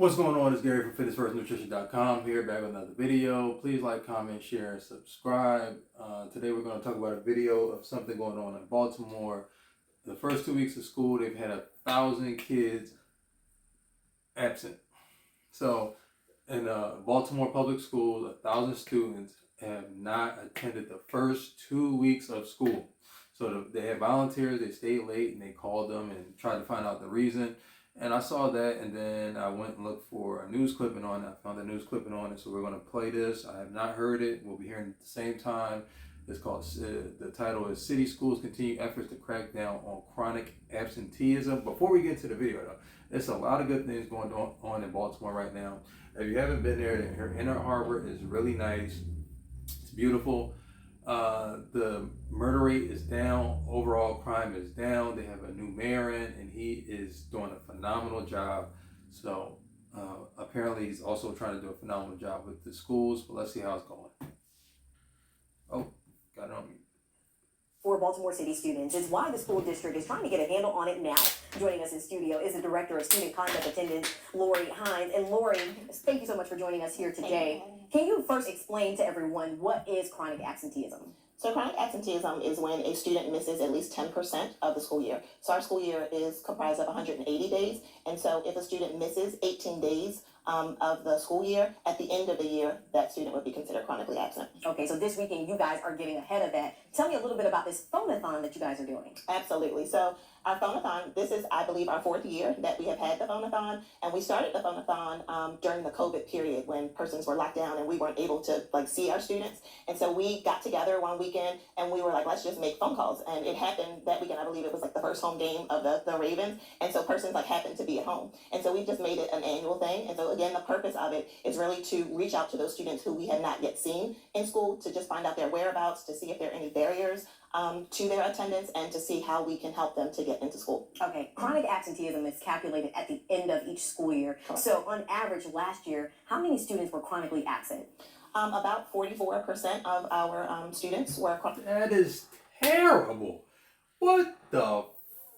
What's going on? It's Gary from FitnessFirstNutrition.com here, back with another video. Please like, comment, share, and subscribe. Today we're going to talk about a video of something going on in Baltimore. The first 2 weeks of school, they've had 1,000 kids absent. So in Baltimore public schools, 1,000 students have not attended the first 2 weeks of school. So they had volunteers, they stayed late, and they called them and tried to find out the reason. And I saw that, and then I went and looked for a news clipping on it. I found a news clipping on it, so we're going to play this. I have not heard it. We'll be hearing it at the same time. It's called, the title is City Schools Continue Efforts to Crack Down on Chronic Absenteeism. Before we get to the video, though, there's a lot of good things going on in Baltimore right now. If you haven't been there, Inner Harbor is really nice. It's beautiful. The murder rate is down, overall crime is down. They have a new mayor in, and he is doing a phenomenal job. So apparently he's also trying to do a phenomenal job with the schools, but let's see how it's going. Oh, got it on mute. For Baltimore City students is why the school district is trying to get a handle on it now. Joining us in studio is the Director of Student Conduct Attendance, Lori Hines. And Lori, thank you so much for joining us here today. Can you first explain to everyone what is chronic absenteeism? So chronic absenteeism is when a student misses at least 10% of the school year. So our school year is comprised of 180 days. And so if a student misses 18 days of the school year, at the end of the year, that student would be considered chronically absent. Okay, so this weekend you guys are getting ahead of that. Tell me a little bit about this phone-a-thon that you guys are doing. Absolutely. So our phone-a-thon, this is, I believe, our 4th year that we have had the phone-a-thon. And we started the phone-a-thon during the COVID period when persons were locked down and we weren't able to see our students. And so we got together one weekend and we were like, let's just make phone calls. And it happened that weekend, I believe it was like the first home game of the Ravens. And so persons happened to be at home. And so we just made it an annual thing. And so again, the purpose of it is really to reach out to those students who we have not yet seen in school, to just find out their whereabouts, to see if there are any barriers to their attendance, and to see how we can help them to get into school. Okay, chronic absenteeism is calculated at the end of each school year. Correct. So on average last year, how many students were chronically absent? About 44% of our students were That is terrible. What the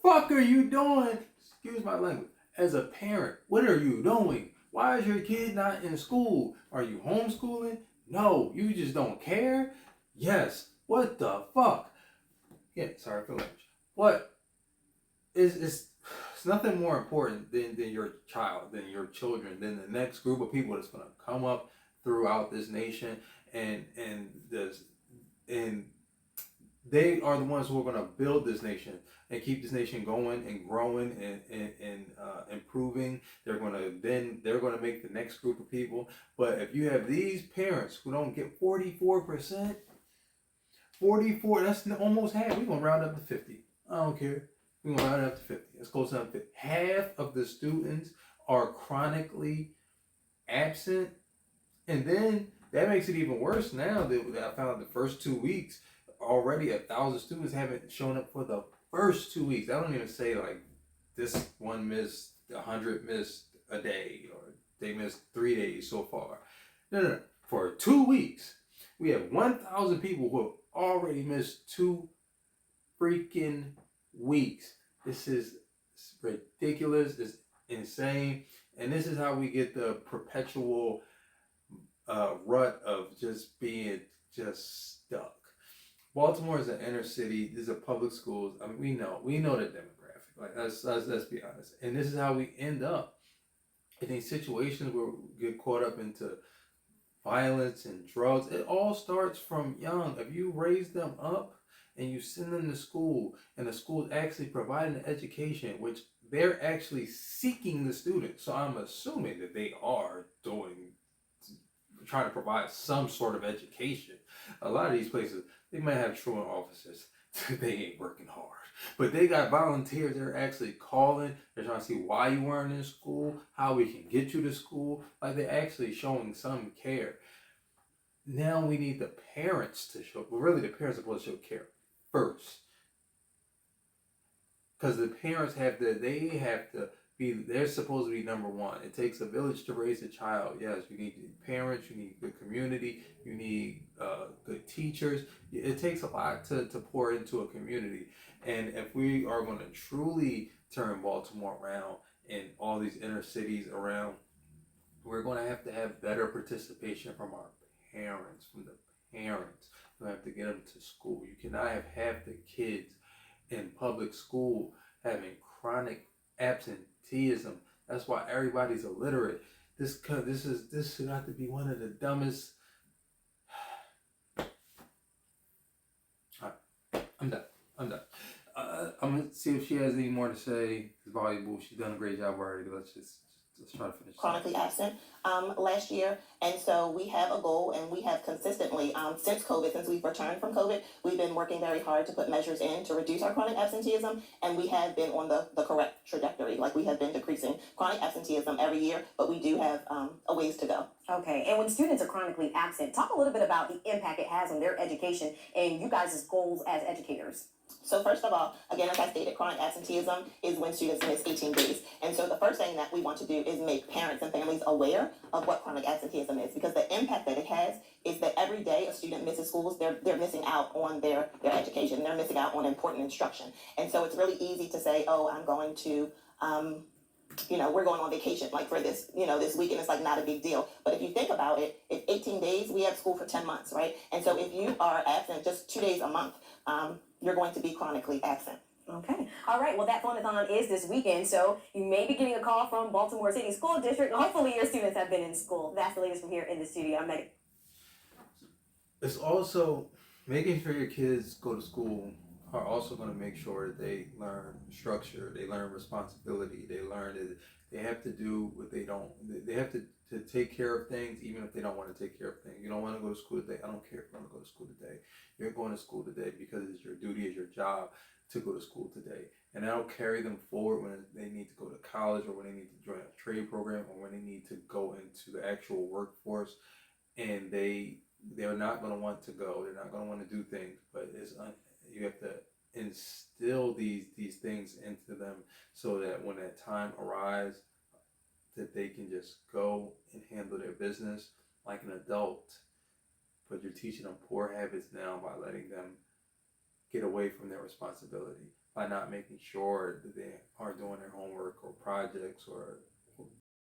fuck are you doing? Excuse my language. As a parent, what are you doing? Why is your kid not in school? Are you homeschooling? No, you just don't care? Yes. What the fuck? Yeah, sorry for language. What is it's nothing more important than your child, than your children, than the next group of people that's gonna come up throughout this nation, and they are the ones who are gonna build this nation and keep this nation going and growing and improving. They're gonna make the next group of people. But if you have these parents who don't get 44%, 44, that's almost half. We're gonna round up to 50. I don't care. We're gonna round it up to 50. It's close enough to 50. Half of the students are chronically absent. And then that makes it even worse now that I found out the first 2 weeks, already 1,000 students haven't shown up for the first 2 weeks. I don't even say like this one missed, 100 missed a day, or they missed 3 days so far. No. For 2 weeks, we have 1,000 people who have already missed 2 freaking weeks. This is ridiculous. It's insane. And this is how we get the perpetual rut of just being stuck. Baltimore is an inner city. These are public schools. I mean, we know the demographic. Like let's be honest. And this is how we end up in these situations where we get caught up into violence and drugs. It all starts from young. If you raise them up and you send them to school, and the school's actually providing an education, which they're actually seeking the students. So I'm assuming that they are trying to provide some sort of education. A lot of these places, they might have truant officers. They ain't working hard. But they got volunteers. They're actually calling. They're trying to see why you weren't in school, how we can get you to school. Like, they're actually showing some care. Now we need the parents to show, well, really the parents are supposed to show care first. Because the parents they're supposed to be number one. It takes a village to raise a child. Yes, you need parents, you need good community, you need good teachers. It takes a lot to pour into a community. And if we are going to truly turn Baltimore around and all these inner cities around, We're going to have better participation from our parents, from the parents. You have to get them to school. You cannot have half the kids in public school having chronic absenteeism. That's why everybody's illiterate. This should have to be one of the dumbest. I'm done. I'm done. I'm gonna see if she has any more to say. It's valuable. She's done a great job already. Let's try to finish. Chronically absent last year, and so we have a goal, and we have consistently since COVID, since we've returned from COVID, we've been working very hard to put measures in to reduce our chronic absenteeism, and we have been on the correct trajectory. Like, we have been decreasing chronic absenteeism every year, but we do have a ways to go. Okay, and when students are chronically absent, talk a little bit about the impact it has on their education and you guys' goals as educators. So first of all, again, as I stated, chronic absenteeism is when students miss 18 days. And so the first thing that we want to do is make parents and families aware of what chronic absenteeism is, because the impact that it has is that every day a student misses schools, they're missing out on their education. They're missing out on important instruction. And so it's really easy to say, oh, I'm going to, we're going on vacation, like, for this, this weekend. It's like not a big deal. But if you think about it, if 18 days, we have school for 10 months, right? And so if you are absent just 2 days a month, you're going to be chronically absent. Okay. All right. Well, that phone-a-thon is this weekend, so you may be getting a call from Baltimore City School District. Hopefully your students have been in school. That's the latest from here in the studio. I'm Megan. It's also making sure your kids go to school are also going to make sure that they learn structure, they learn responsibility, they learn that they have to do what they don't, they have to take care of things even if they don't want to take care of things. You don't want to go to school today. I don't care if you want to go to school today. You're going to school today because it's your duty, it's your job to go to school today. And that'll carry them forward when they need to go to college, or when they need to join a trade program, or when they need to go into the actual workforce. And they're not going to want to go. They're not going to want to do things, but you have to instill these things into them so that when that time arrives, that they can just go and handle their business like an adult. But you're teaching them poor habits now by letting them get away from their responsibility, by not making sure that they are doing their homework or projects or